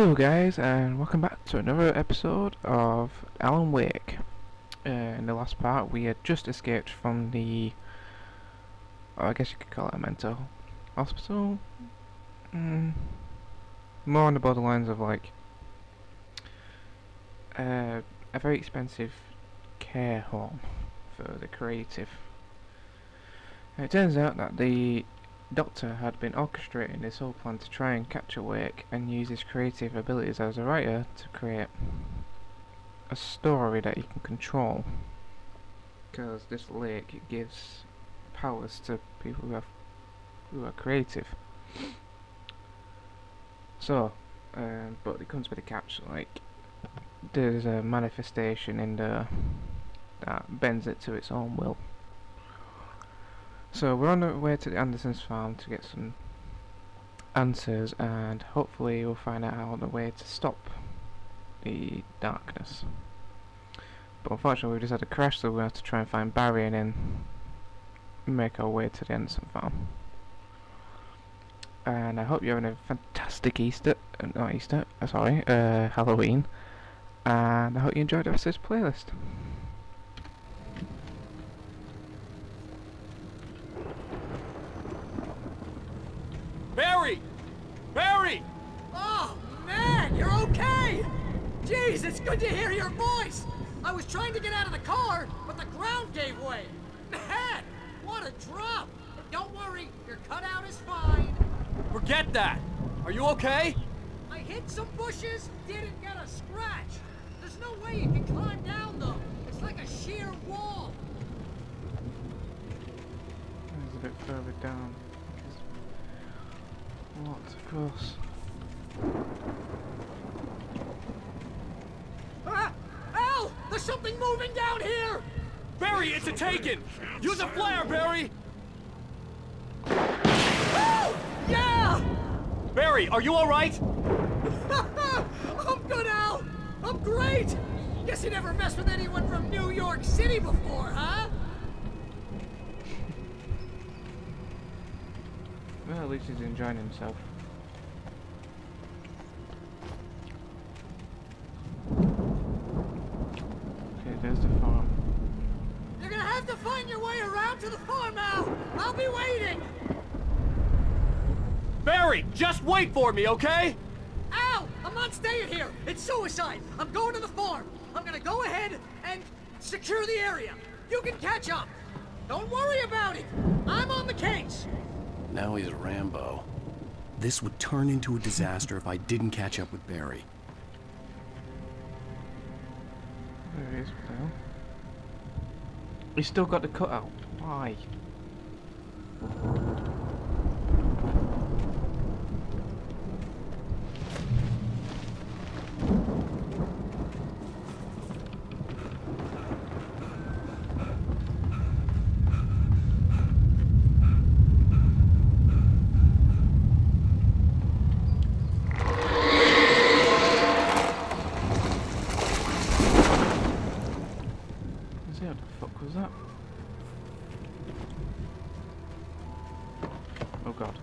Hello guys, and welcome back to another episode of Alan Wake. In the last part we had just escaped from the, I guess you could call it a mental hospital. More on the borderlines of like a very expensive care home for the creative. And it turns out that the Doctor had been orchestrating this whole plan to try and capture Wake and use his creative abilities as a writer to create a story that he can control. Because this lake gives powers to people who are creative. So, but it comes with a catch. Like, there's a manifestation in there that bends it to its own will. So we're on our way to the Andersons farm to get some answers, and hopefully we'll find out how the way to stop the darkness. But unfortunately we've just had a crash, so we'll have to try and find Barry and then make our way to the Anderson farm. And I hope you're having a fantastic Halloween, and I hope you enjoyed the rest of this playlist. Barry! Barry! Oh, man, you're okay! Jeez, it's good to hear your voice! I was trying to get out of the car, but the ground gave way! Man, what a drop! Don't worry, your cutout is fine. Forget that! Are you okay? I hit some bushes, didn't get a scratch. There's no way you can climb down, though. It's like a sheer wall. It's a bit further down. What, of course. Ah! Al! There's something moving down here! Barry, it's a Taken! Use a flare, Barry! Oh! Yeah! Barry, are you alright? I'm good, Al! I'm great! Guess you never messed with anyone from New York City before, huh? Well, at least he's enjoying himself. Okay, there's the farm. You're gonna have to find your way around to the farm, Al! I'll be waiting! Barry, just wait for me, okay? Al! I'm not staying here! It's suicide! I'm going to the farm! I'm gonna go ahead and secure the area! You can catch up! Don't worry about it! I'm on the case! Now he's Rambo. This would turn into a disaster if I didn't catch up with Barry. There he is, now. He's still got the cutout. Why? What the fuck was that? Oh god.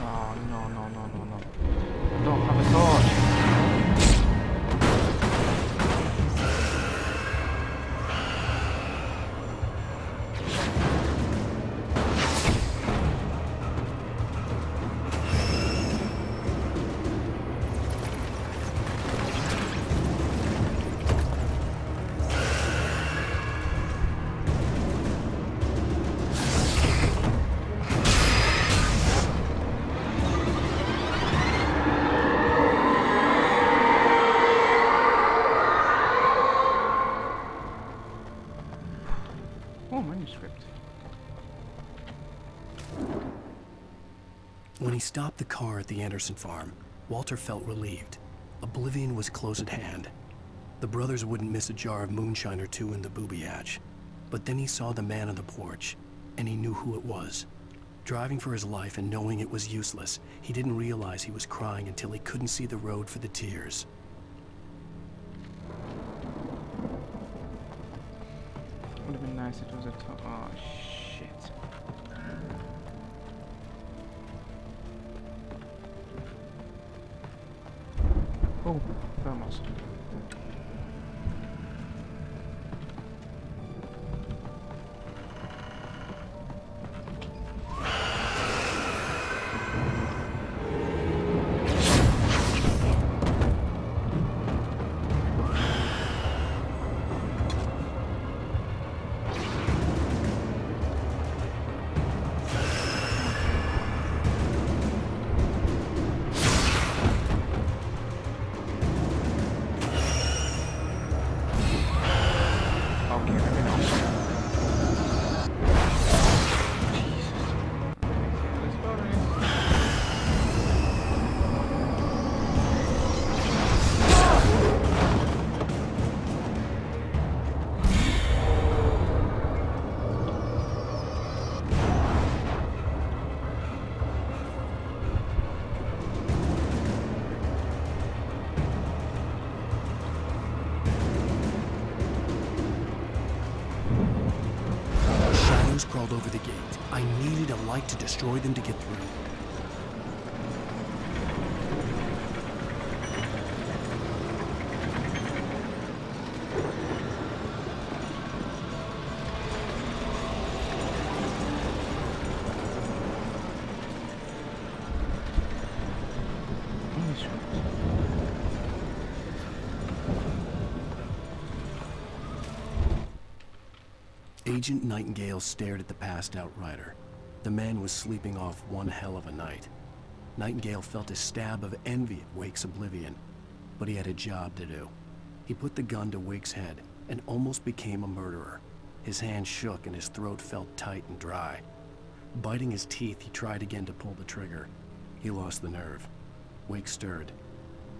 Oh no no no no no. I don't have a torch. Oh, manuscript. When he stopped the car at the Anderson farm, Walter felt relieved. Oblivion was close at hand. The brothers wouldn't miss a jar of moonshine or two in the booby hatch. But then he saw the man on the porch, and he knew who it was. Driving for his life and knowing it was useless, he didn't realize he was crying until he couldn't see the road for the tears. Would have been nice if it was a top. Oh shit. Oh, thermos. Crawled over the gate. I needed a light to destroy them to get through. Agent Nightingale stared at the passed-out rider. The man was sleeping off one hell of a night. Nightingale felt a stab of envy at Wake's oblivion, but he had a job to do. He put the gun to Wake's head and almost became a murderer. His hand shook and his throat felt tight and dry. Biting his teeth, he tried again to pull the trigger. He lost the nerve. Wake stirred.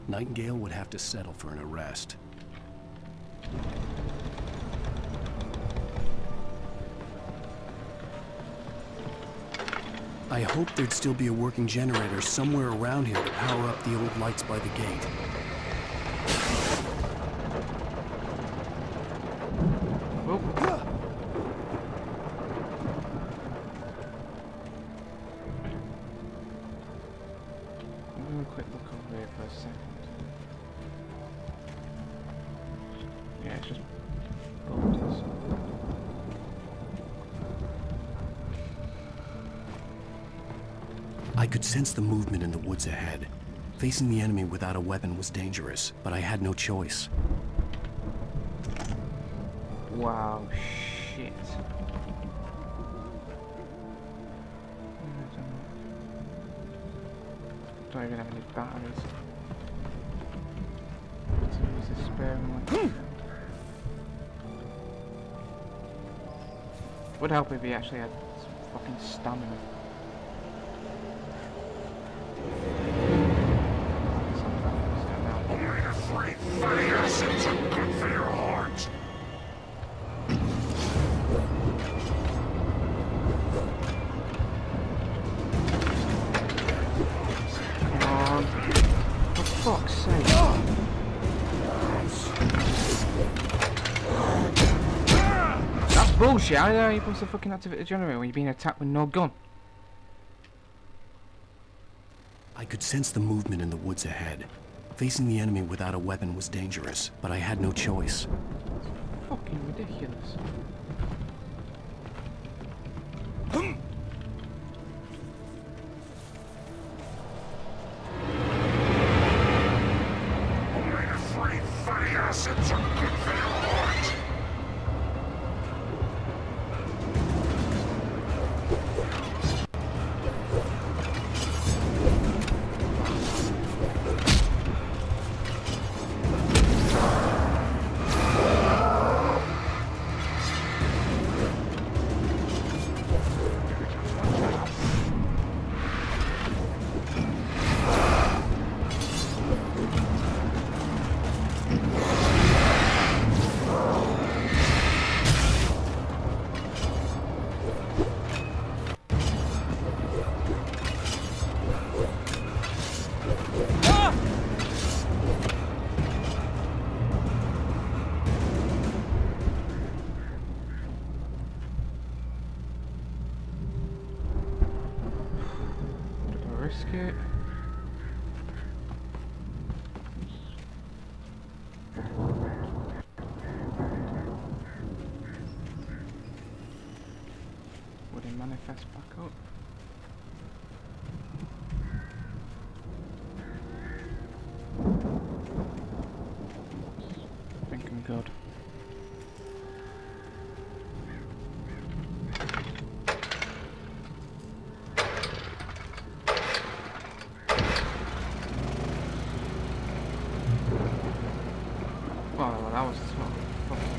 Nightingale would have to settle for an arrest. I hoped there'd still be a working generator somewhere around here to power up the old lights by the gate. Oh. I'm gonna quick look over here for a second. Yeah, it's just bolters. I could sense the movement in the woods ahead. Facing the enemy without a weapon was dangerous, but I had no choice. Wow, shit. Don't even have any batteries. So use the spare one. Would help if he actually had some fucking stamina. fuck's sake. That's bullshit. How are you supposed to fucking activate the generator when you're being attacked with no gun? I could sense the movement in the woods ahead. Facing the enemy without a weapon was dangerous, but I had no choice. It's fucking ridiculous. Risk it. manifest back up. I think I'm good. Well, that was sort of fucking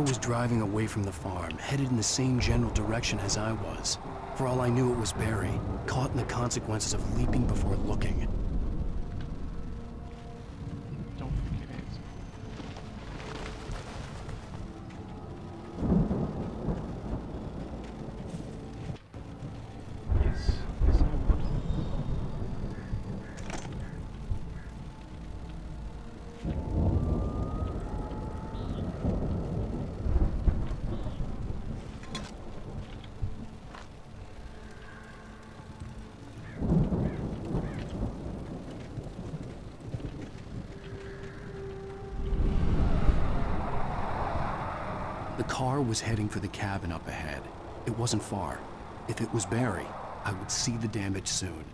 was driving away from the farm, headed in the same general direction as I was. For all I knew, it was Barry, caught in the consequences of leaping before looking. Don't think it is. Yes, yes I would. The car was heading for the cabin up ahead. It wasn't far. If it was Barry, I would see the damage soon.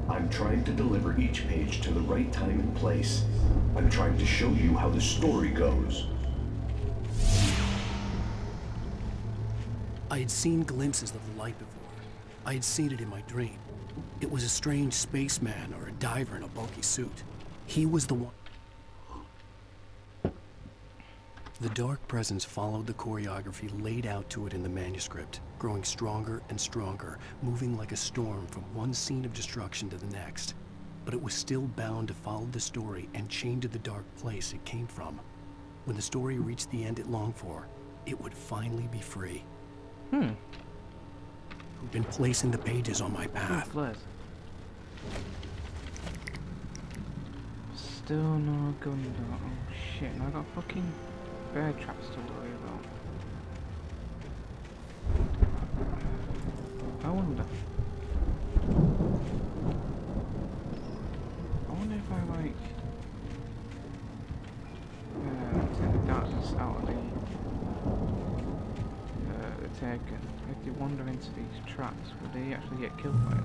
I'm trying to deliver each page to the right time and place. I'm trying to show you how the story goes. I had seen glimpses of the light before. I had seen it in my dream. It was a strange spaceman or a diver in a bulky suit. He was the one. The dark presence followed the choreography laid out to it in the manuscript, growing stronger and stronger, moving like a storm from one scene of destruction to the next. But it was still bound to follow the story and chained to the dark place it came from. When the story reached the end it longed for, it would finally be free. Who'd been placing the pages on my path. Still no gun though. Oh shit, and I got fucking bear traps to worry about. I wonder if I like take the darkness out of the Taken. If they wander into these traps, would they actually get killed by it?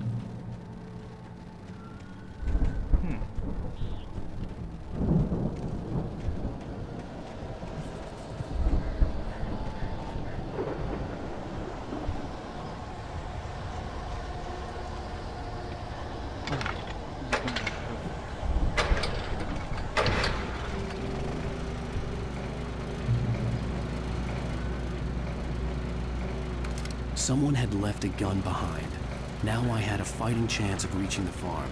Someone had left a gun behind. Now I had a fighting chance of reaching the farm.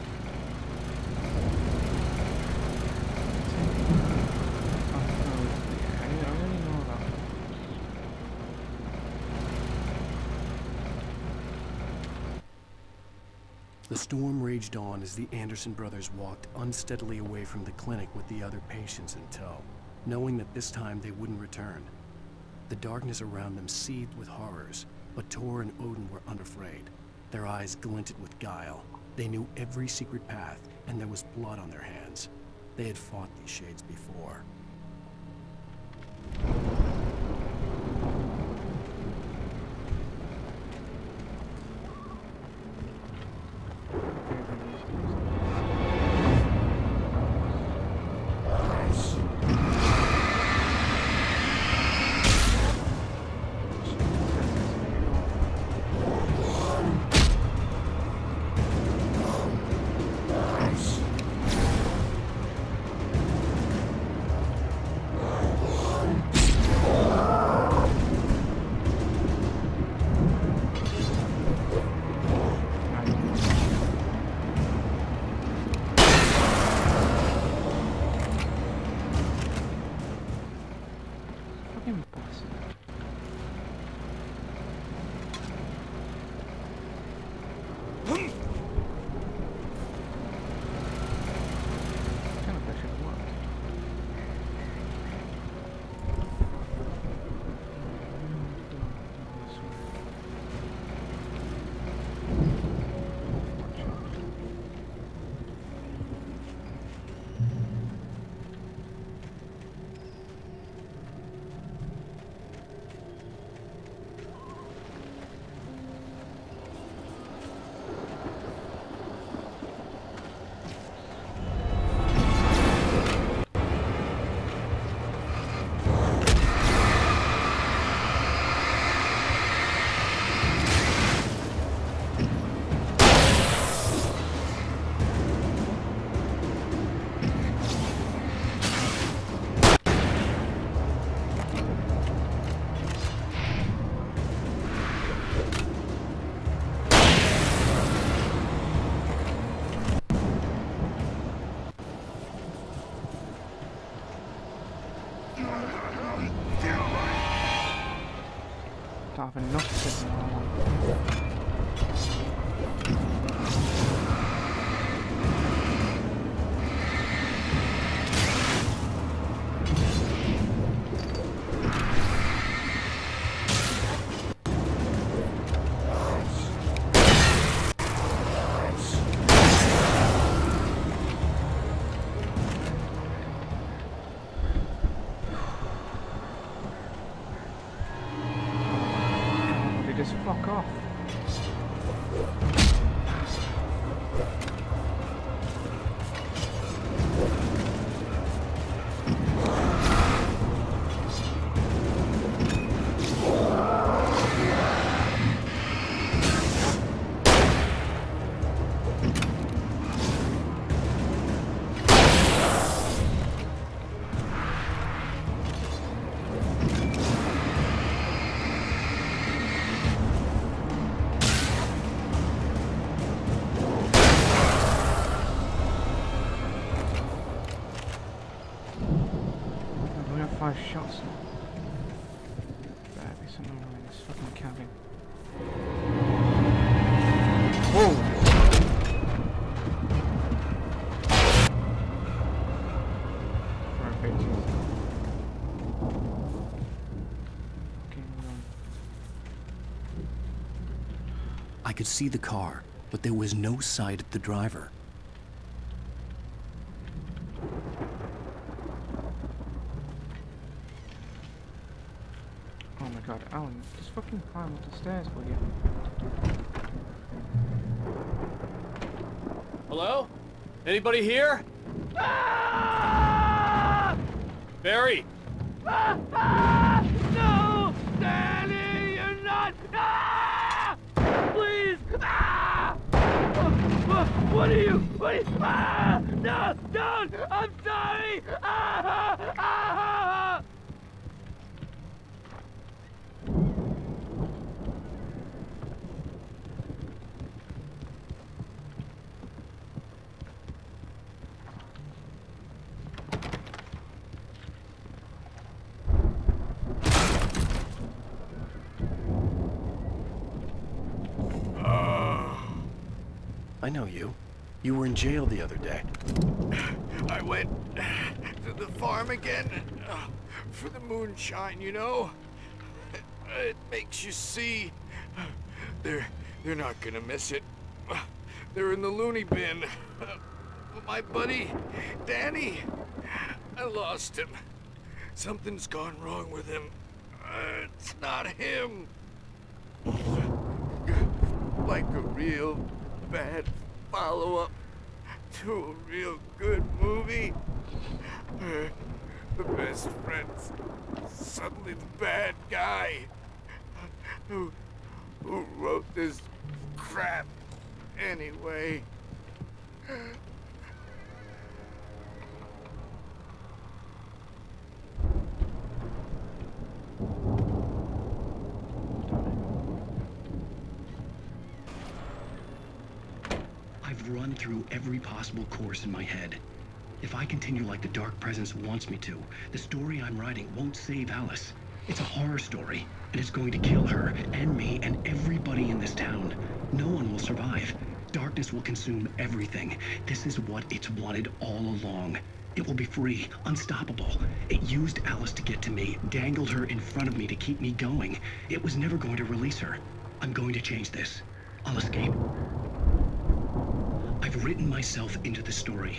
The storm raged on as the Anderson brothers walked unsteadily away from the clinic with the other patients in tow, knowing that this time they wouldn't return. The darkness around them seethed with horrors, but Tor and Odin were unafraid. Their eyes glinted with guile. They knew every secret path, and there was blood on their hands. They had fought these shades before. fucking bastard. Kind of wish it worked. Don't have enough signal. Just fuck off. We have 5 shots now. Better be something wrong in this fucking cabin. Whoa! Right, bitches. Fucking run. I could see the car, but there was no sight of the driver. Oh my god, Alan, just fucking climb up the stairs, will you? Hello? Anybody here? Barry! No! Danny, you're not! Please! What are you? No! Don't! I'm sorry! I know you. You were in jail the other day. I went to the farm again for the moonshine, you know? It makes you see. They're not gonna miss it. They're in the loony bin. My buddy, Danny, I lost him. Something's gone wrong with him. It's not him. Like a real bad follow-up to a real good movie. The best friend's suddenly the bad guy. Who wrote this crap anyway? I've run through every possible course in my head. If I continue like the Dark Presence wants me to, the story I'm writing won't save Alice. It's a horror story, and it's going to kill her, and me, and everybody in this town. No one will survive. Darkness will consume everything. This is what it's wanted all along. It will be free, unstoppable. It used Alice to get to me, dangled her in front of me to keep me going. It was never going to release her. I'm going to change this. I'll escape. I've written myself into the story.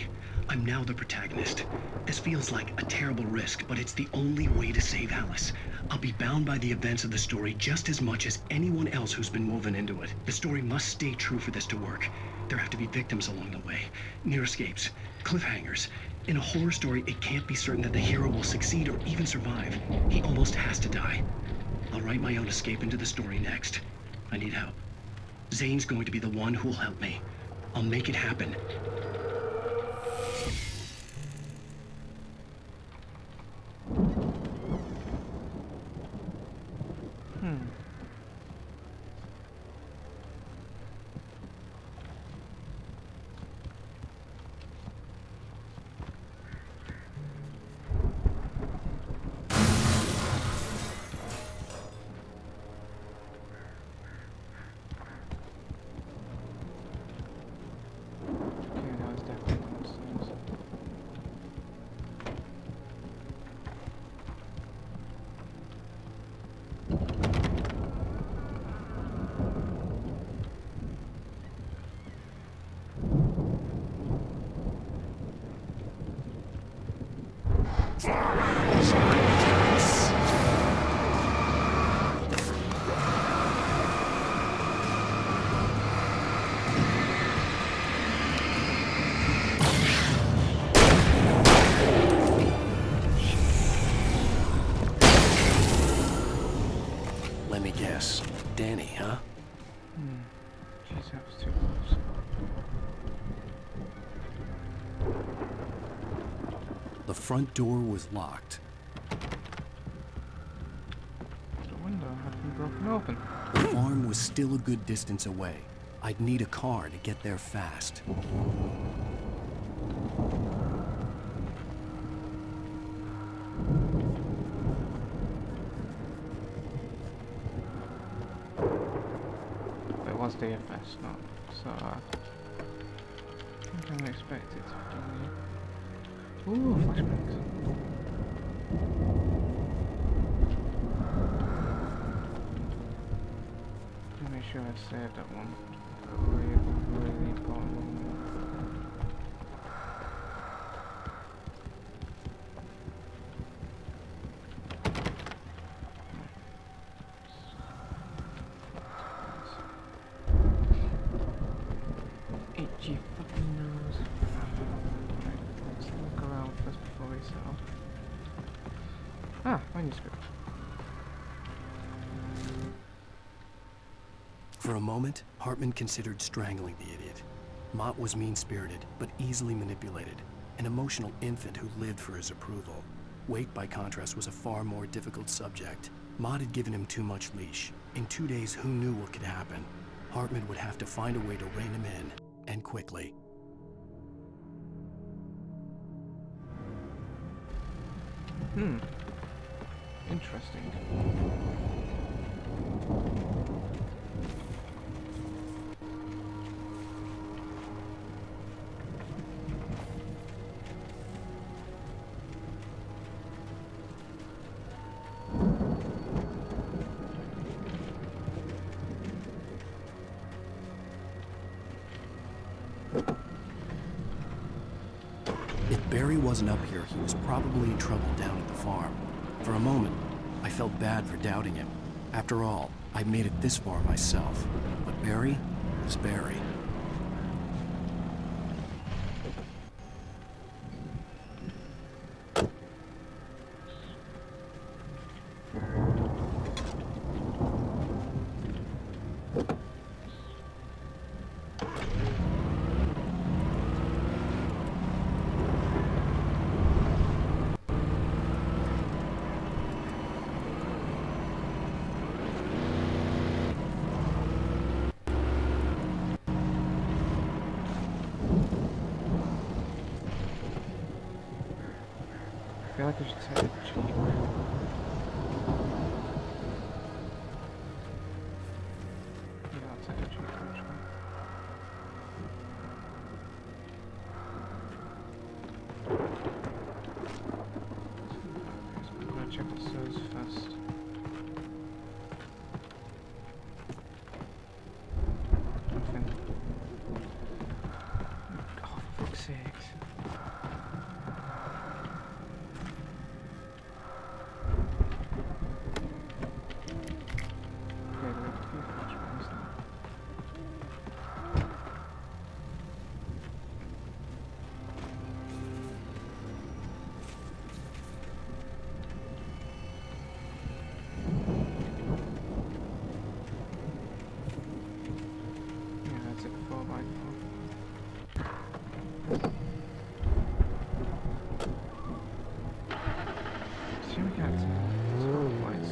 I'm now the protagonist. This feels like a terrible risk, but it's the only way to save Alice. I'll be bound by the events of the story just as much as anyone else who's been woven into it. The story must stay true for this to work. There have to be victims along the way, near escapes, cliffhangers. In a horror story, it can't be certain that the hero will succeed or even survive. He almost has to die. I'll write my own escape into the story next. I need help. Zane's going to be the one who'll help me. I'll make it happen. Let me guess. Danny, huh? Jeez, that was too close. The front door was locked. The window had been broken open. The farm was still a good distance away. I'd need a car to get there fast. It was DFS, not so. I think I expected to have done it. Ooh, flashbacks. Make sure I saved that one. Really important one. Itchy fucking nose. Right, let's look around first before we sell. Ah, manuscript. For a moment, Hartman considered strangling the idiot. Mott was mean-spirited, but easily manipulated. An emotional infant who lived for his approval. Wake, by contrast, was a far more difficult subject. Mott had given him too much leash. In 2 days, who knew what could happen? Hartman would have to find a way to rein him in, and quickly. Interesting. If Barry wasn't up here, he was probably in trouble down at the farm. For a moment, I felt bad for doubting him. After all, I made it this far myself. But Barry was Barry. I feel like I should say the Jeep. sakes. Okay, there are a few flashbangs now. Yeah, that's it, 4x4. See, we can't see all the lights.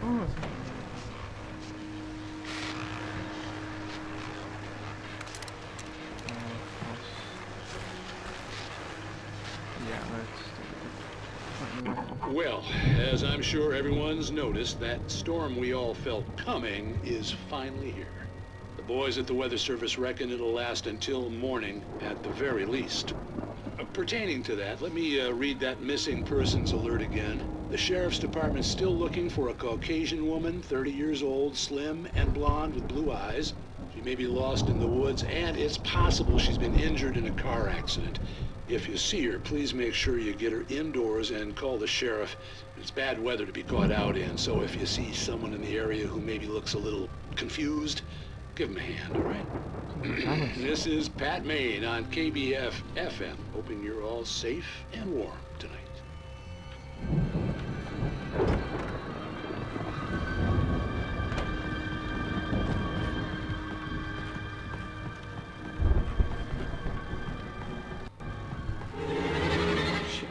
Oh, it's yeah, let's Well, as I'm sure everyone's noticed, that storm we all felt coming is finally here. The boys at the Weather Service reckon it'll last until morning at the very least. Pertaining to that, let me read that missing persons alert again. The Sheriff's Department's still looking for a Caucasian woman, 30 years old, slim and blonde with blue eyes. She may be lost in the woods, and it's possible she's been injured in a car accident. If you see her, please make sure you get her indoors and call the sheriff. It's bad weather to be caught out in, so if you see someone in the area who maybe looks a little confused, give him a hand, all right? This is Pat Maine on KBF FM, hoping you're all safe and warm tonight. shit.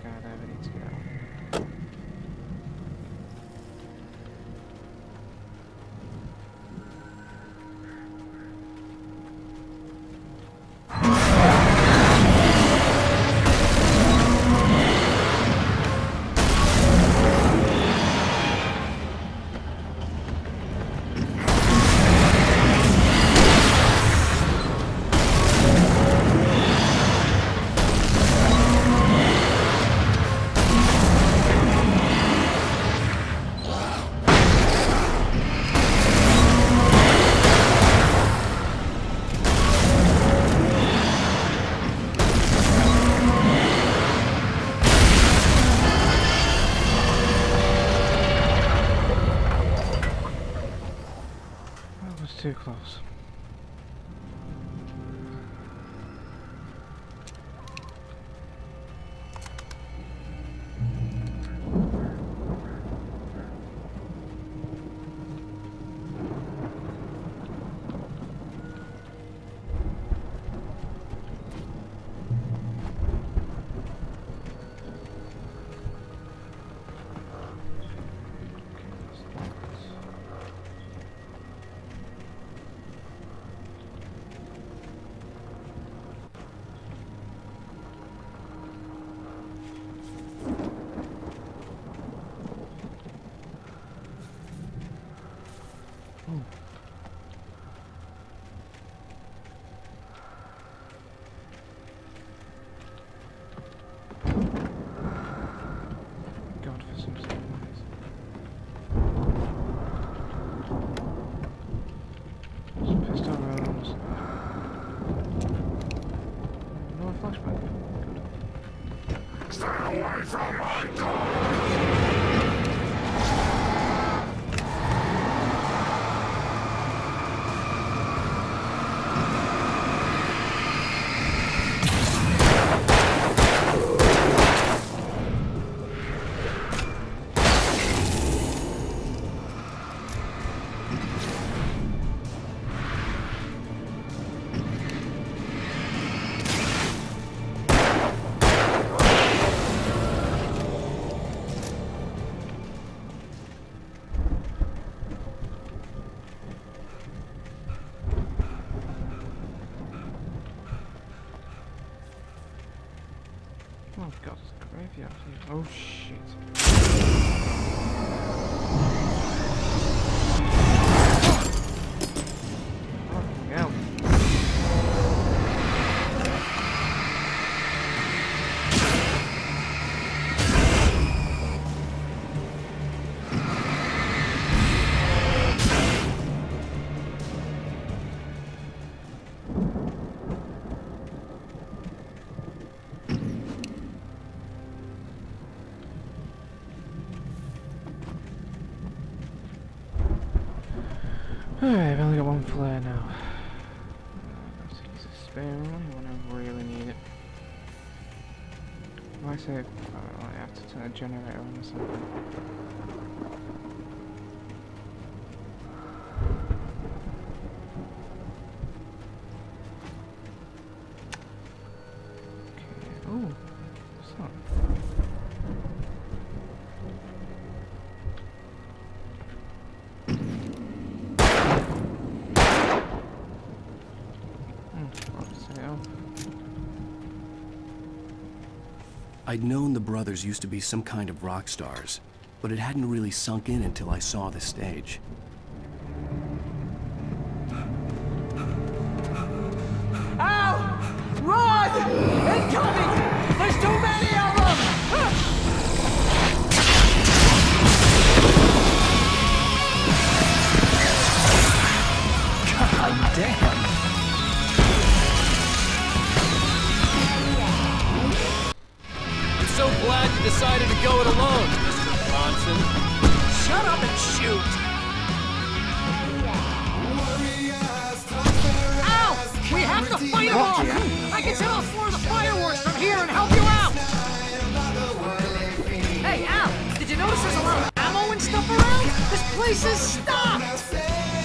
guy there we need to go. Too close. Oh god, it's a graveyard here. Oh shit. Fucking hell. Alright, I've only got one flare now. Let's use a spare one when I really need it. Why say I have to turn a generator on or something? Okay. Oh, what's that? I'd known the brothers used to be some kind of rock stars, but it hadn't really sunk in until I saw the stage. Ow! Run! Incoming! There's too many of them! God damn! So glad you decided to go it alone, Mr. Bronson. Shut up and shoot! Ow! We have to fight them off! I can set off 4 of the fireworks from here and help you out! Hey, Al! Did you notice there's a lot of ammo and stuff around? This place is stopped!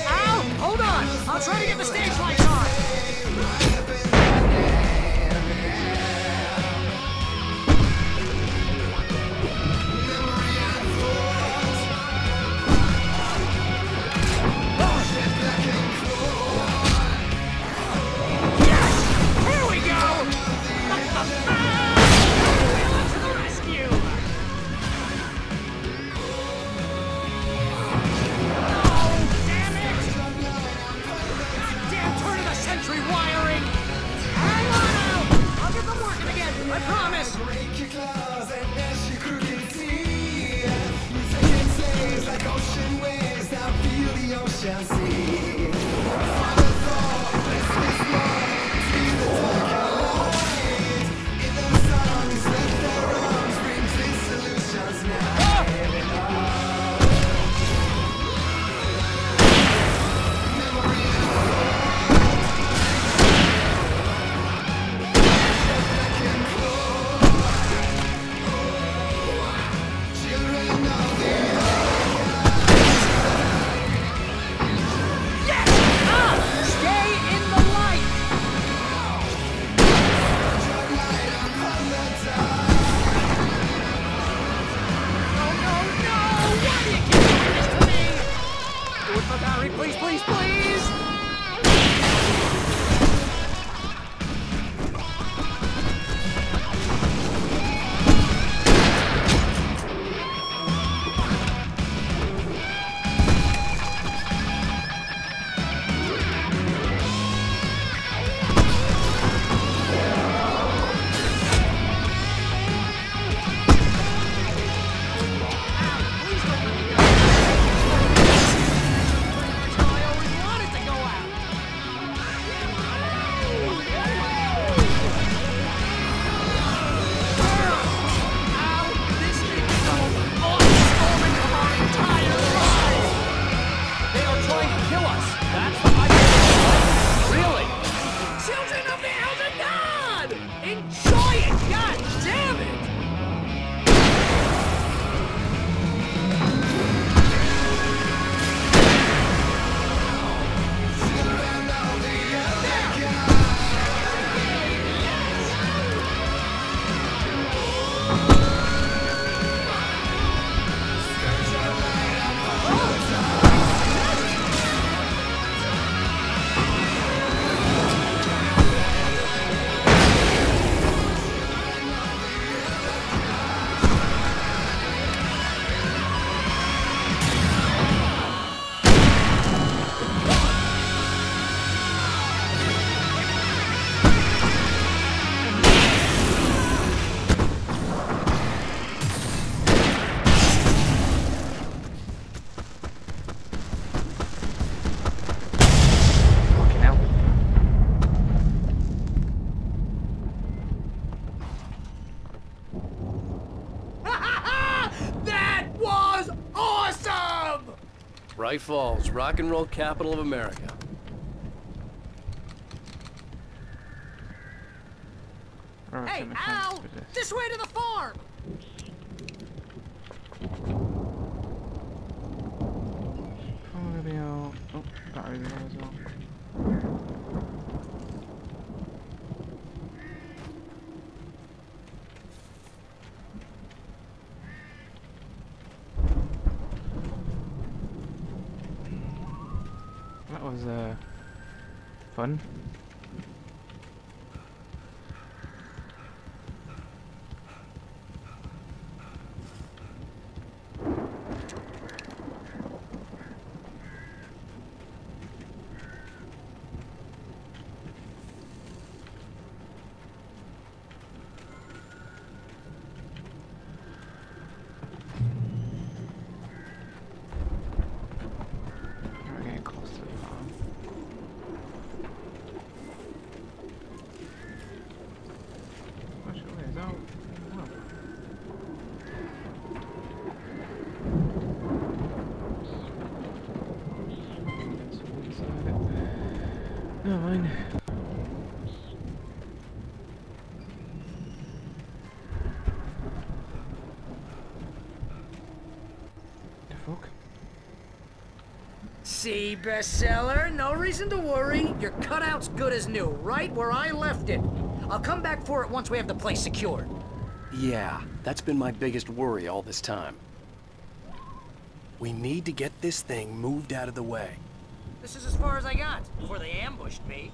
Al! Hold on! I'll try to get the stage lights on! Hurry, please, please, please! Bright Falls, rock and roll capital of America. Hey, Al! This way to the farm! Oh, battery there as well. That was fun. Never mind. The fuck? See, bestseller? No reason to worry. Your cutout's good as new, right where I left it. I'll come back for it once we have the place secured. Yeah, that's been my biggest worry all this time. We need to get this thing moved out of the way. This is as far as I got before they ambushed me.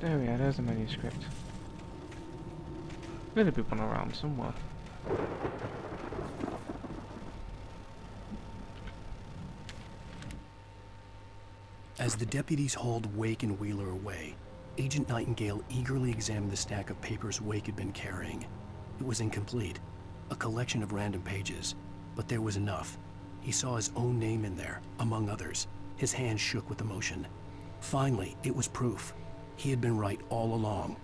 There we are, there's a manuscript. There'll be one around somewhere. As the deputies hauled Wake and Wheeler away, Agent Nightingale eagerly examined the stack of papers Wake had been carrying. It was incomplete, a collection of random pages, but there was enough. He saw his own name in there, among others. His hand shook with emotion. Finally, it was proof. He had been right all along.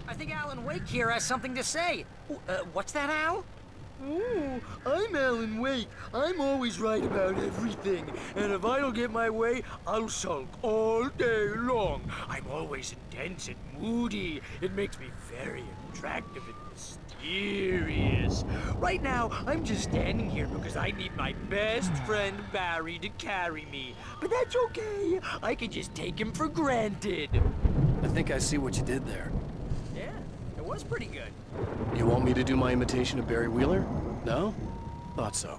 I think Alan Wake here has something to say. What's that, Al? Oh, I'm Alan Wake. I'm always right about everything. And if I don't get my way, I'll sulk all day long. I'm always intense and moody. It makes me very attractive and mysterious. Right now, I'm just standing here because I need my best friend Barry to carry me. But that's okay. I can just take him for granted. I think I see what you did there. Yeah, it was pretty good. You want me to do my imitation of Barry Wheeler? No? Thought so.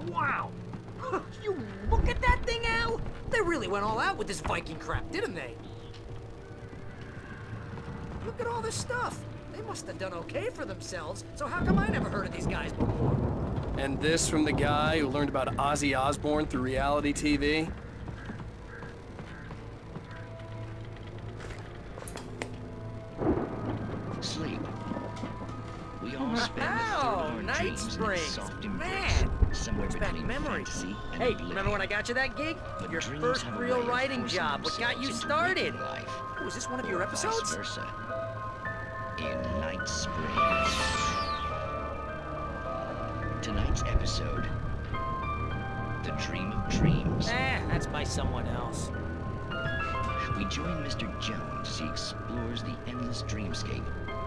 Wow! You look at that thing, Al! They really went all out with this Viking crap, didn't they? Look at all this stuff. They must have done okay for themselves, so how come I never heard of these guys before? And this from the guy who learned about Ozzy Osbourne through reality TV? Sleep. We all spend the third of our Night dreams in a Springs. soft embrace, Man, somewhere brings back between memories. fantasy and Hey, oblivion. remember when I got you that gig? But Your dreams first have a real way of writing forcing job. What got you themselves into started? waking life. Oh, is this one of your Or episodes? Vice versa. In Night Springs. Tonight's episode, The Dream of Dreams. That's by someone else. We join Mr. Jones as he explores the endless dreamscape,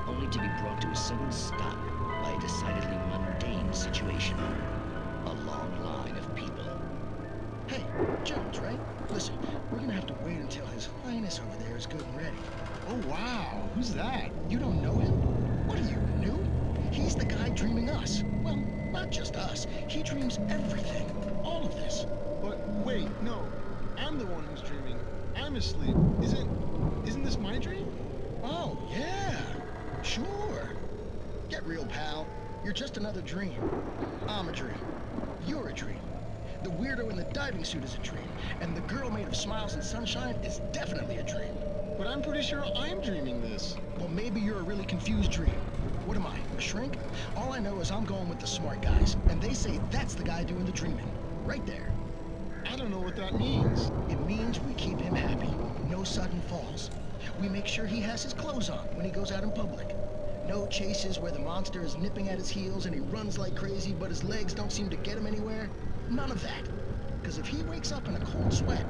only to be brought to a sudden stop by a decidedly mundane situation. A long line of people. Hey, Jones, right? Listen, we're gonna have to wait until His Highness over there is good and ready. Oh, wow. Who's that? You don't know him? What are you, new? He's the guy dreaming us. Well, not just us. He dreams everything. All of this. But wait, no. I'm the one who's dreaming. I'm asleep. Isn't this my dream? Oh, yeah. Sure. Get real, pal. You're just another dream. I'm a dream. You're a dream. The weirdo in the diving suit is a dream. And the girl made of smiles and sunshine is definitely a dream. But I'm pretty sure I'm dreaming this. Well, maybe you're a really confused dream. What am I, a shrink? All I know is I'm going with the smart guys. And they say that's the guy doing the dreaming. Right there. I don't know what that means. It means we keep him happy. No sudden falls. We make sure he has his clothes on when he goes out in public. No chases where the monster is nipping at his heels and he runs like crazy, but his legs don't seem to get him anywhere. None of that. Because if he wakes up in a cold sweat...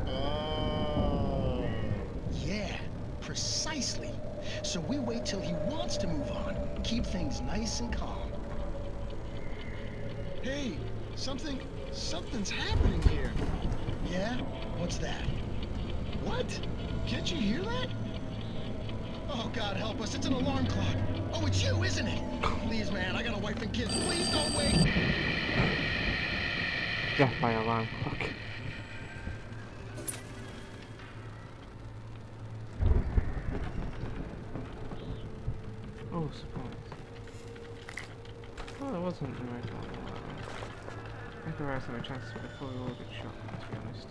Oh. Yeah, precisely. So we wait till he wants to move on. Keep things nice and calm. Hey, something's happening here. Yeah? What's that? What? Can't you hear that? Oh, God help us, it's an alarm clock. Oh, it's you, isn't it? Please, man, I got a wife and kids. Please don't wait. Death by alarm clock. Oh, surprise. Well, it wasn't the right one. I think I have a chance to get a fully loaded shotgun, to be honest.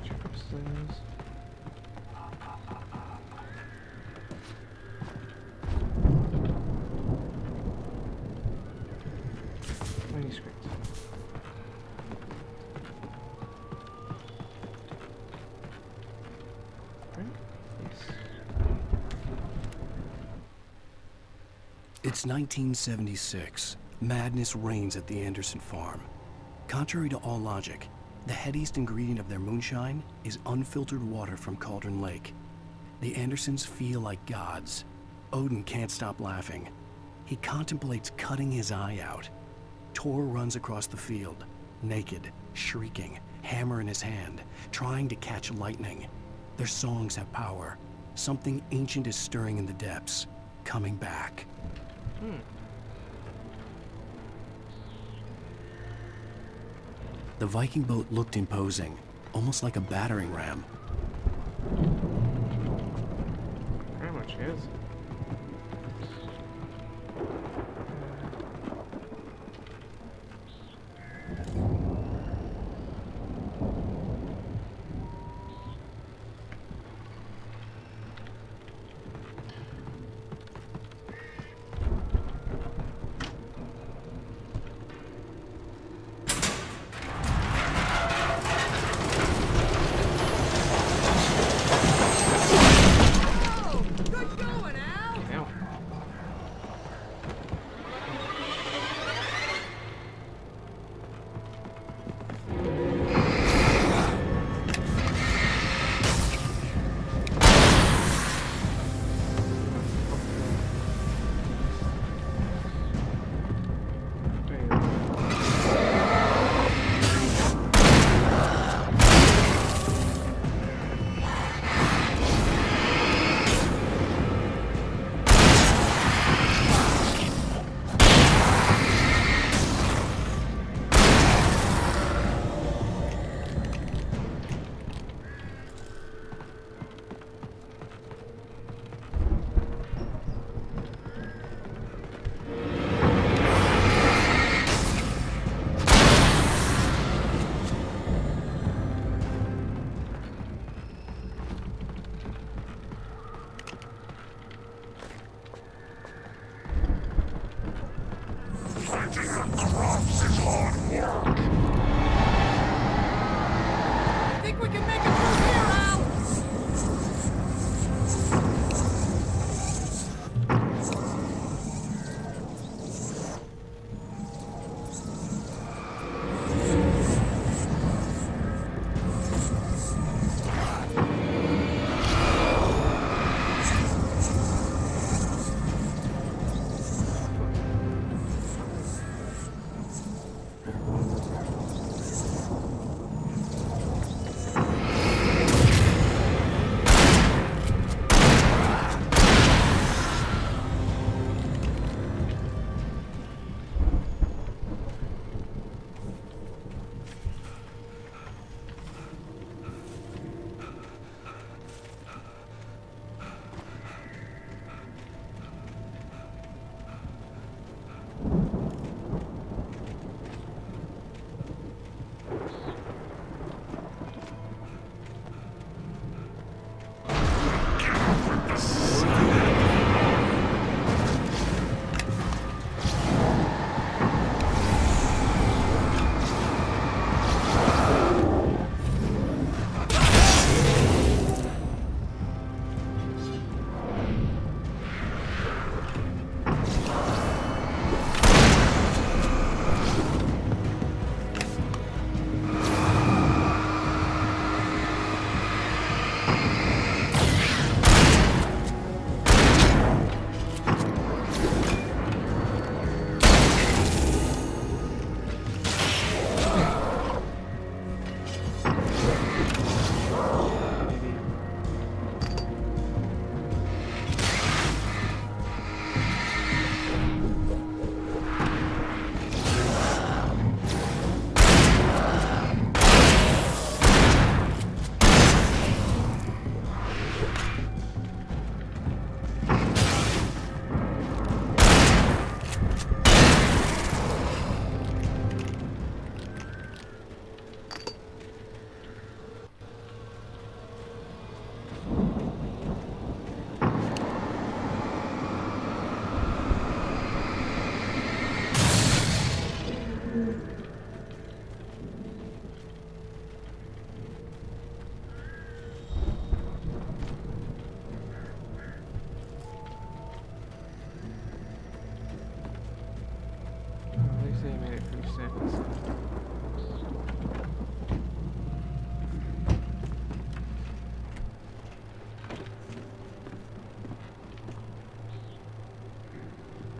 Check upstairs. Manuscript. Right? Yes. It's 1976. Madness reigns at the Anderson farm. Contrary to all logic, the headiest ingredient of their moonshine is unfiltered water from Cauldron Lake. The Andersons feel like gods. Odin can't stop laughing. He contemplates cutting his eye out. Tor runs across the field, naked, shrieking, hammer in his hand, trying to catch lightning. Their songs have power. Something ancient is stirring in the depths. coming back. The Viking boat looked imposing, almost like a battering ram. Very much is.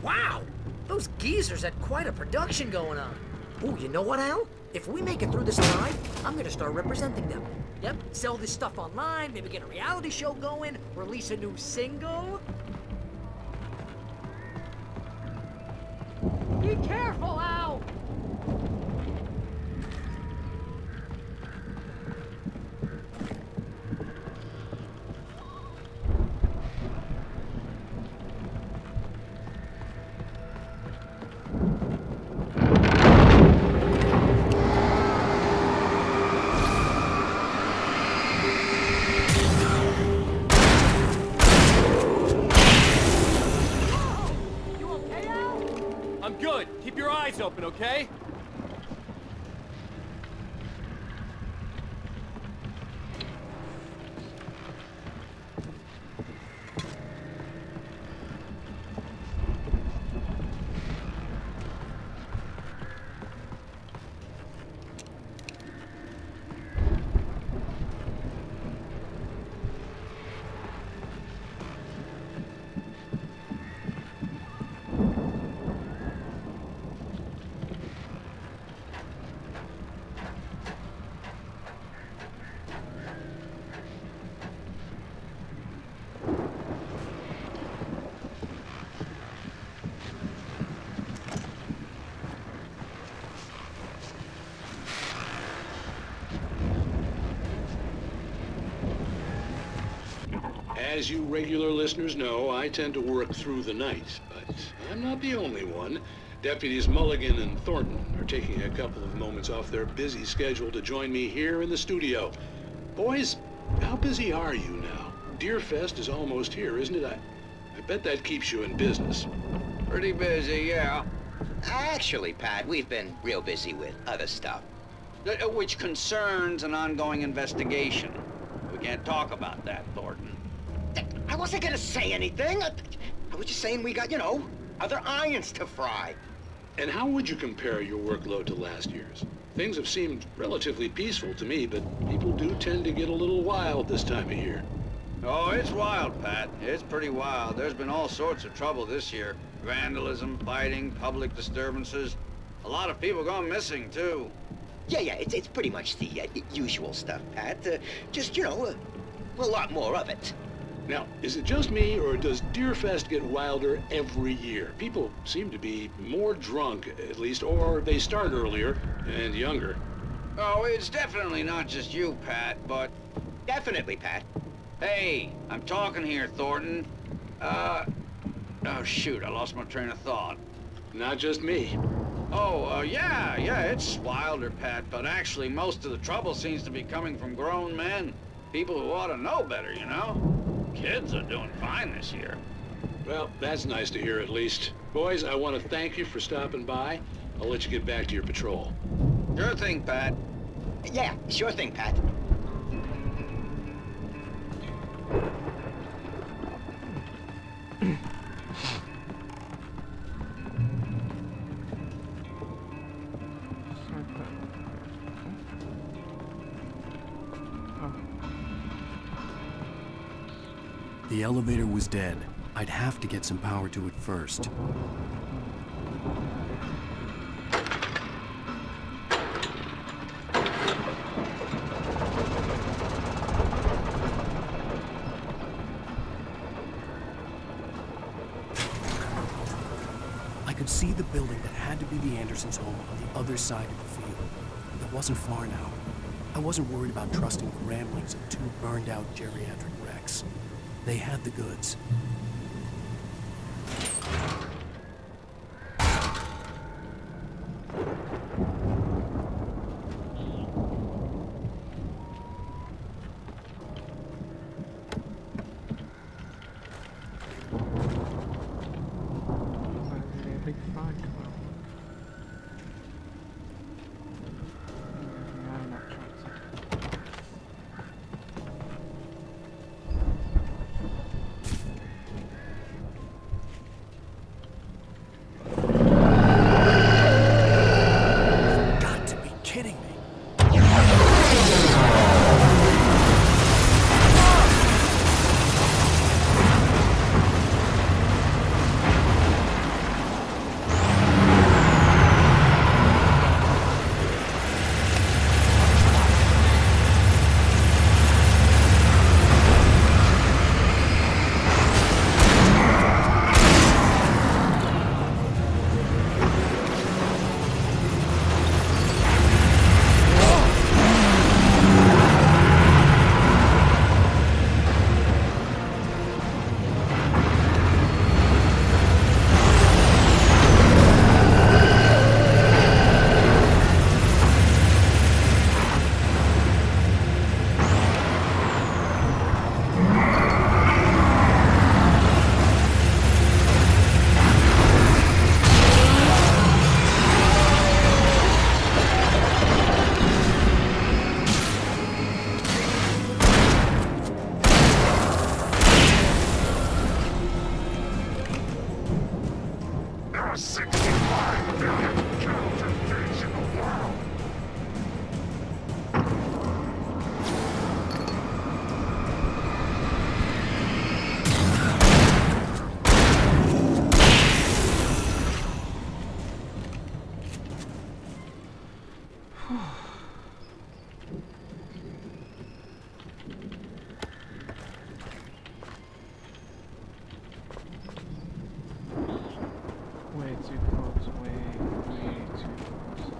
Wow! Those geezers had quite a production going on. Oh, you know what, Al? If we make it through this alive, I'm gonna start representing them. Yep, sell this stuff online, maybe get a reality show going, release a new single. Be careful, Al! I'm good. Keep your eyes open, okay? As you regular listeners know, I tend to work through the night, but I'm not the only one. Deputies Mulligan and Thornton are taking a couple of moments off their busy schedule to join me here in the studio. Boys, how busy are you now? Deerfest is almost here, isn't it? I bet that keeps you in business. Pretty busy, yeah. Actually, Pat, we've been real busy with other stuff, which concerns an ongoing investigation. We can't talk about that, Thornton. I wasn't gonna say anything. I was just saying we got, you know, other irons to fry. And how would you compare your workload to last year's? Things have seemed relatively peaceful to me, but people do tend to get a little wild this time of year. Oh, it's wild, Pat. It's pretty wild. There's been all sorts of trouble this year. Vandalism, fighting, public disturbances. A lot of people gone missing, too. Yeah, it's pretty much the usual stuff, Pat. Just, you know, a lot more of it. Now, is it just me, or does Deerfest get wilder every year? People seem to be more drunk, at least, or they start earlier and younger. Oh, it's definitely not just you, Pat, but... Definitely, Pat. Hey, I'm talking here, Thornton. Oh, shoot, I lost my train of thought. Not just me. Oh, yeah, it's wilder, Pat, but actually most of the trouble seems to be coming from grown men. People who ought to know better, you know? Kids are doing fine this year. Well, that's nice to hear at least. Boys, I want to thank you for stopping by. I'll let you get back to your patrol. Sure thing, Pat. Yeah, sure thing, Pat. The elevator was dead. I'd have to get some power to it first. I could see the building that had to be the Andersons' home on the other side of the field. It wasn't far now. I wasn't worried about trusting the ramblings of two burned-out geriatric wrecks. They had the goods. are 65 billion counterfeits in the world. Way too close, way too close.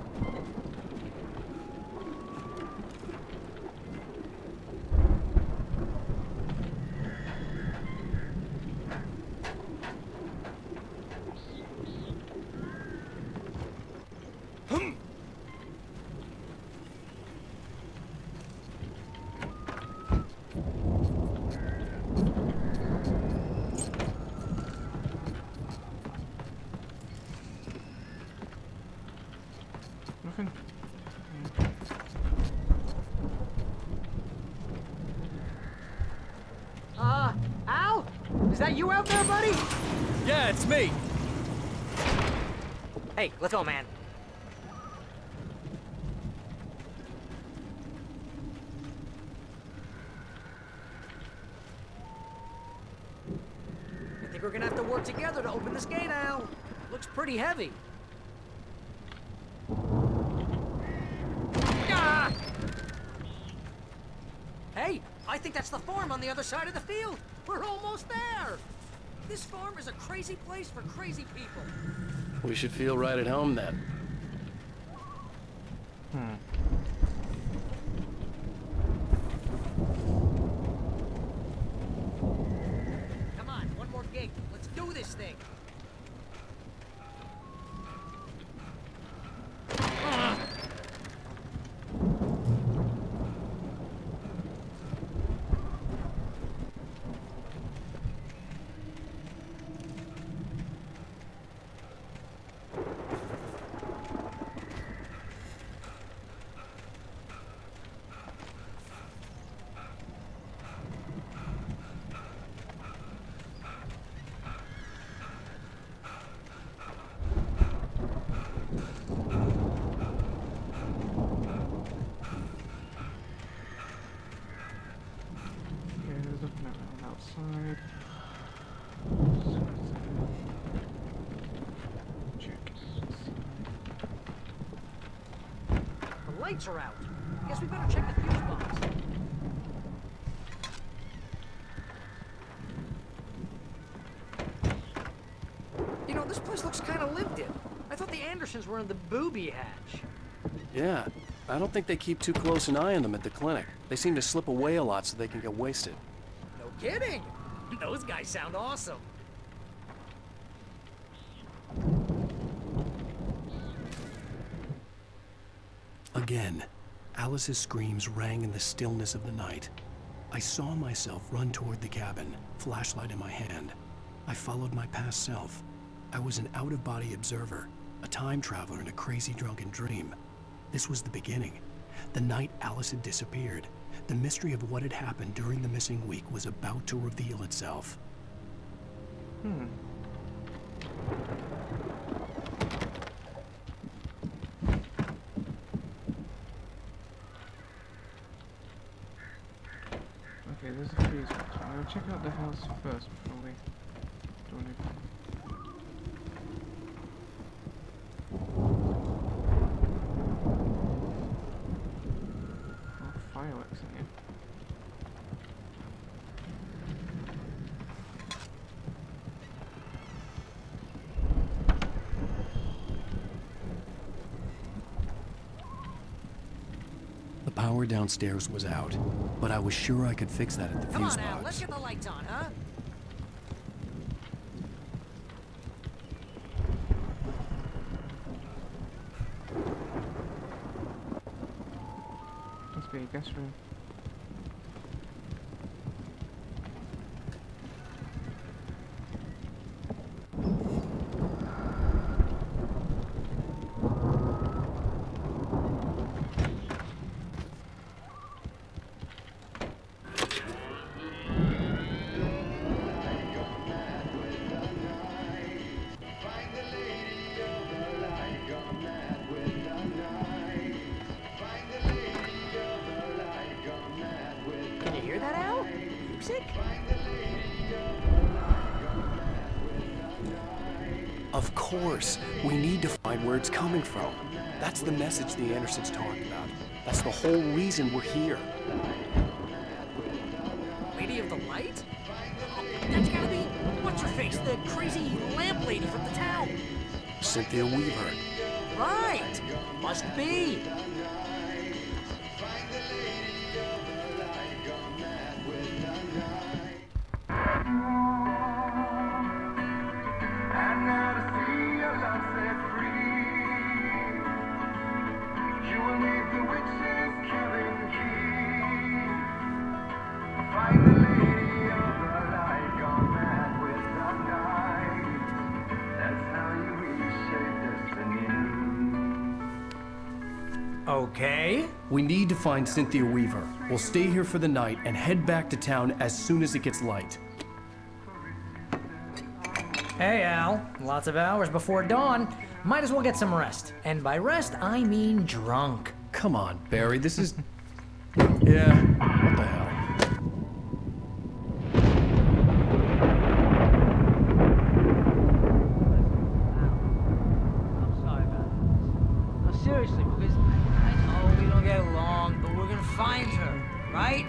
Nothing. Al? Is that you out there, buddy? Yeah, it's me. Hey, let's go, man. I think we're gonna have to work together to open this gate, Al. Looks pretty heavy. Ah! Hey, I think that's the farm on the other side of the field. We're almost there. This farm is a crazy place for crazy people. We should feel right at home then. Come on, one more gate. Let's do this thing. Outside. Check. The lights are out. Guess we better check the fuse box. You know, this place looks kind of lived in. I thought the Andersons were in the booby hatch. Yeah, I don't think they keep too close an eye on them at the clinic. They seem to slip away a lot so they can get wasted. No kidding. Those guys sound awesome. Again, Alice's screams rang in the stillness of the night. I saw myself run toward the cabin, flashlight in my hand. I followed my past self. I was an out-of-body observer, a time traveler in a crazy drunken dream. This was the beginning. The night Alice had disappeared. The mystery of what had happened during the missing week was about to reveal itself. Okay, there's a fuse box. I'm gonna check out the house first before we do anything. Oh, fireworks in here. The power downstairs was out, but I was sure I could fix that at the Come fuse on, Al, box. let's get the lights on, huh? Must be a guest room. Of course. We need to find where it's coming from. That's the message the Andersons talked about. That's the whole reason we're here. Lady of the Light? That's gotta be, what's-her-face, the crazy lamp lady from the town. Cynthia Weaver. Right! Must be. Okay. We need to find Cynthia Weaver. We'll stay here for the night and head back to town as soon as it gets light. Hey, Al. Lots of hours before dawn. Might as well get some rest. And by rest, I mean drunk. Come on, Barry, this is... Yeah, what the hell? I'm sorry about this. No, seriously, because I know we don't get along, but we're gonna find her, right?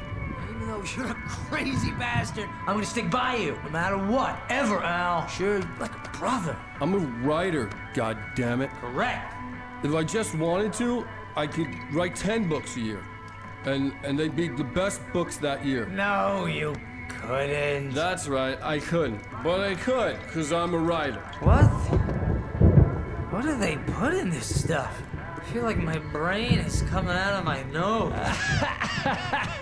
Even though you're a crazy bastard, I'm gonna stick by you, no matter what, ever, Al. Sure, like a brother. I'm a writer, goddammit. Correct. If I just wanted to, I could write 10 books a year. And they'd be the best books that year. No, you couldn't. That's right, I couldn't. But I could, because I'm a writer. What? What do they put in this stuff? I feel like my brain is coming out of my nose.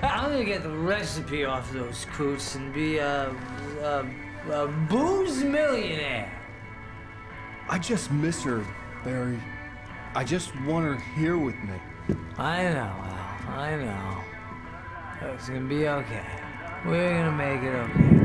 I'm gonna get the recipe off those coots and be a booze millionaire. I just miss her, Barry. I just want her here with me. I know, Al. I know. It's gonna be okay. We're gonna make it okay.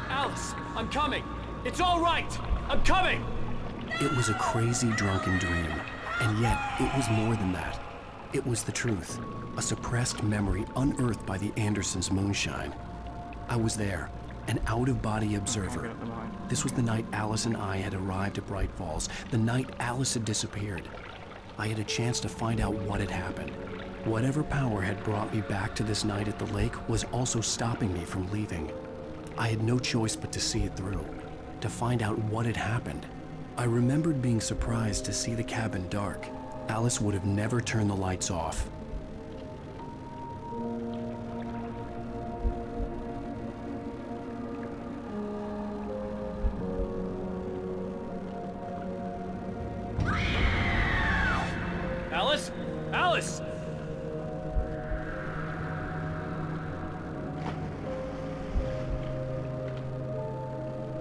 Alice, I'm coming. It's all right. I'm coming. It was a crazy, drunken dream, and yet it was more than that. It was the truth, a suppressed memory unearthed by the Andersons' moonshine. I was there, an out-of-body observer. This was the night Alice and I had arrived at Bright Falls, the night Alice had disappeared. I had a chance to find out what had happened. Whatever power had brought me back to this night at the lake was also stopping me from leaving. I had no choice but to see it through, to find out what had happened. I remembered being surprised to see the cabin dark. Alice would have never turned the lights off. Alice? Alice!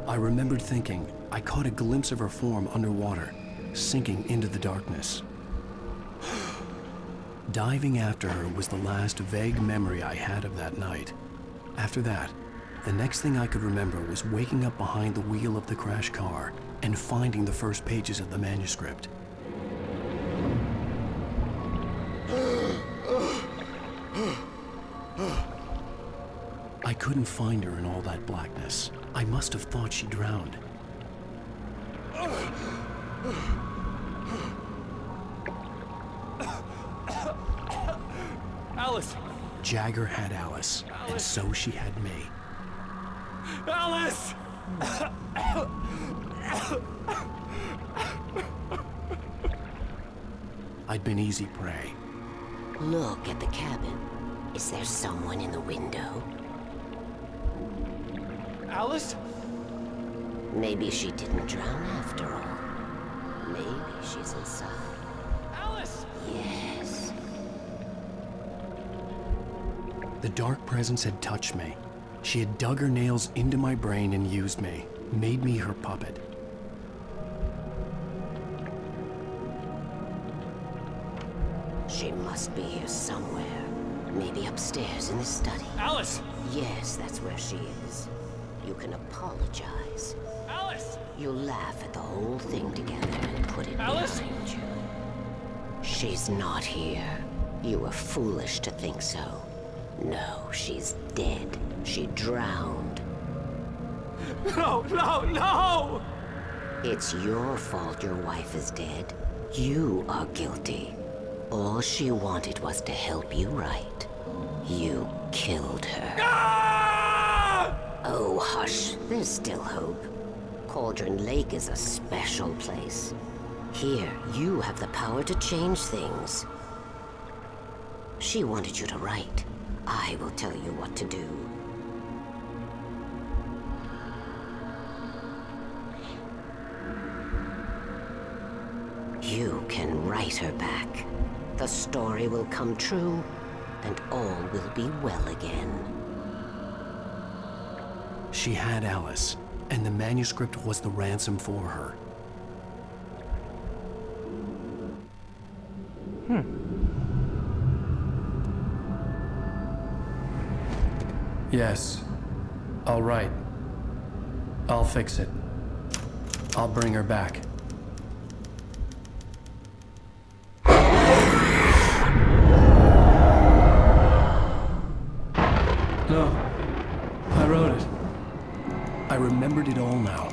I remembered thinking I caught a glimpse of her form underwater, sinking into the darkness. Diving after her was the last vague memory I had of that night. After that, the next thing I could remember was waking up behind the wheel of the crashed car and finding the first pages of the manuscript. I couldn't find her in all that blackness. I must have thought she drowned. Alice! Jagger had Alice, and so she had me. Alice! I'd been easy prey. Look at the cabin. Is there someone in the window? Alice? Maybe she didn't drown after all. Maybe she's inside. Alice! Yes. The dark presence had touched me. She had dug her nails into my brain and used me, made me her puppet. She must be here somewhere. Maybe upstairs in the study. Alice! Yes, that's where she is. You can apologize. Alice! You'll laugh at the whole thing together and put it Alice? behind you. She's not here. You were foolish to think so. No, she's dead. She drowned. No, no, no! It's your fault your wife is dead. You are guilty. All she wanted was to help you right. You killed her. Ah! Oh, hush. There's still hope. Cauldron Lake is a special place. Here, you have the power to change things. She wanted you to write. I will tell you what to do. You can write her back. The story will come true, and all will be well again. She had Alice, and the manuscript was the ransom for her. Yes. All right. I'll fix it. I'll bring her back. No. I wrote it. I remembered it all now.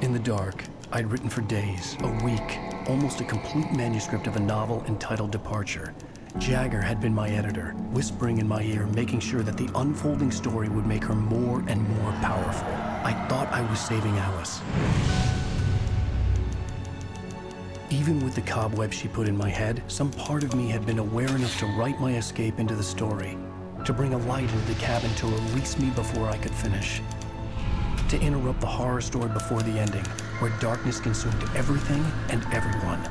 In the dark, I'd written for days, a week, almost a complete manuscript of a novel entitled Departure. Jagger had been my editor, whispering in my ear, making sure that the unfolding story would make her more and more powerful. I thought I was saving Alice. Even with the cobweb she put in my head, some part of me had been aware enough to write my escape into the story, to bring a light into the cabin to release me before I could finish, to interrupt the horror story before the ending, where darkness consumed everything and everyone.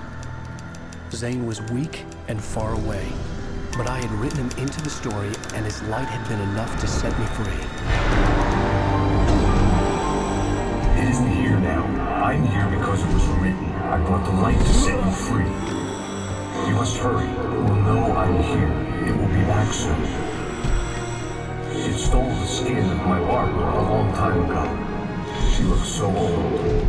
Zane was weak and far away, but I had written him into the story, and his light had been enough to set me free. It isn't here now. I'm here because it was written. I brought the light to set you free. You must hurry. It will know I'm here. It will be back soon. It stole the skin of my Barbara a long time ago. She looks so old.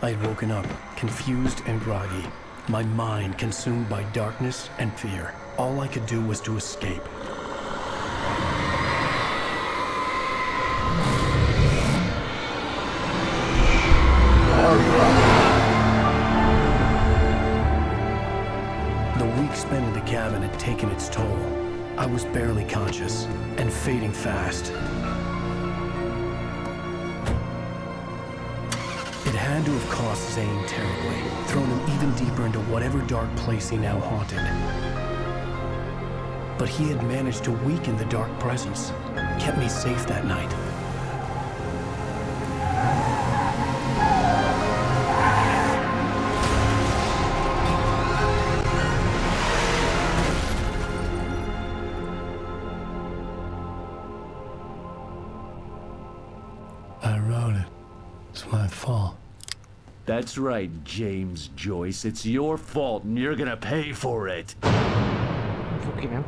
I had woken up, confused and groggy, my mind consumed by darkness and fear. All I could do was to escape. The week spent in the cabin had taken its toll. I was barely conscious, and fading fast. It had to have cost Zane terribly, thrown him even deeper into whatever dark place he now haunted. But he had managed to weaken the dark presence, kept me safe that night. I wrote it. It's my fault. That's right, James Joyce. It's your fault, and you're gonna pay for it. Fucking hell.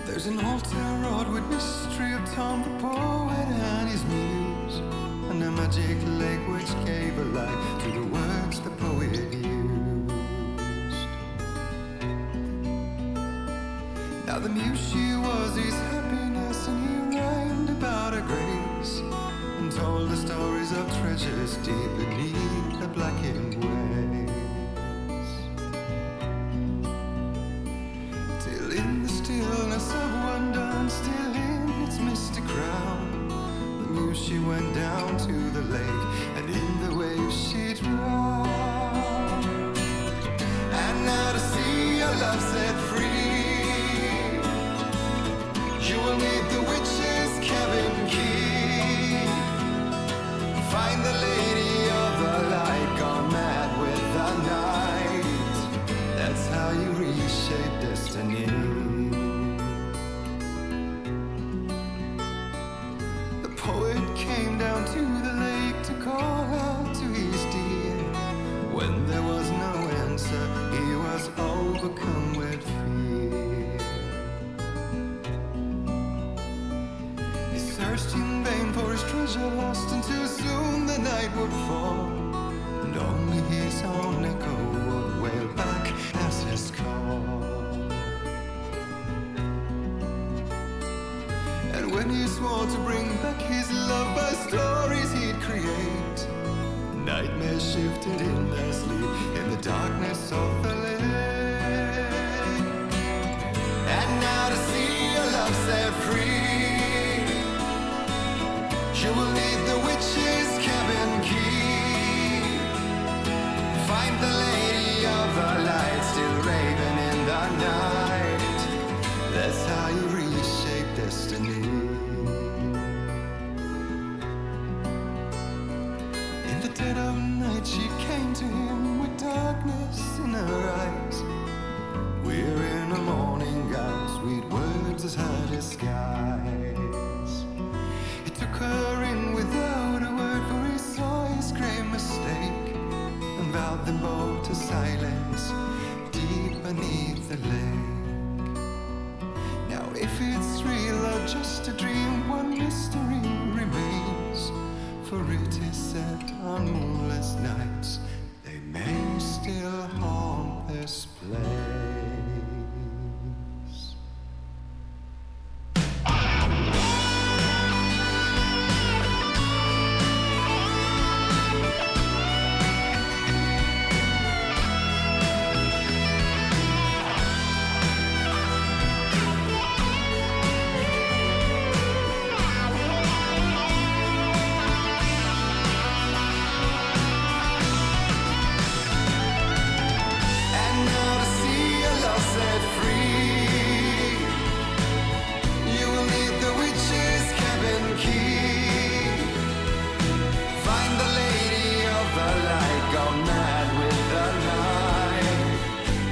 There's an old town road with mystery of Tom the poet and his muse, and a magic lake which gave a life to the words the poet used. Now the muse she was his happiness, and he rhymed about treasures deep beneath the blackened waves. Till in the stillness of one dawn, still in its misty crown, the muse she went down to the lake, and in the waves she drowned. And now to see your love set free, you will need the witch's cabin key. Find the lady of the light, gone mad with the night. That's how you reshape destiny. The poet came down to the lake to call out to his dear. When there was no answer, he was overcome with fear. He searched in vain for his treasure lost, until soon the night would fall, and only his own echo would wail back as his call. And when he swore to bring back his love by stories he'd create, nightmares shifted in their sleep in the darkness of the lake. And now to see your love set free, you will need the witch's cabin key. Find the lady of the light, still raving in the night. That's how you reshape destiny. In the dead of night she came to him with darkness in her eyes. We're in a morning gown, sweet words as hard as skies. He took her in without a word, for he saw his grave mistake, and vowed them both to silence deep beneath the lake. Now if it's real or just a dream, one mystery remains, for it is said on moonless nights they may still haunt this place.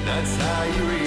That's how you read.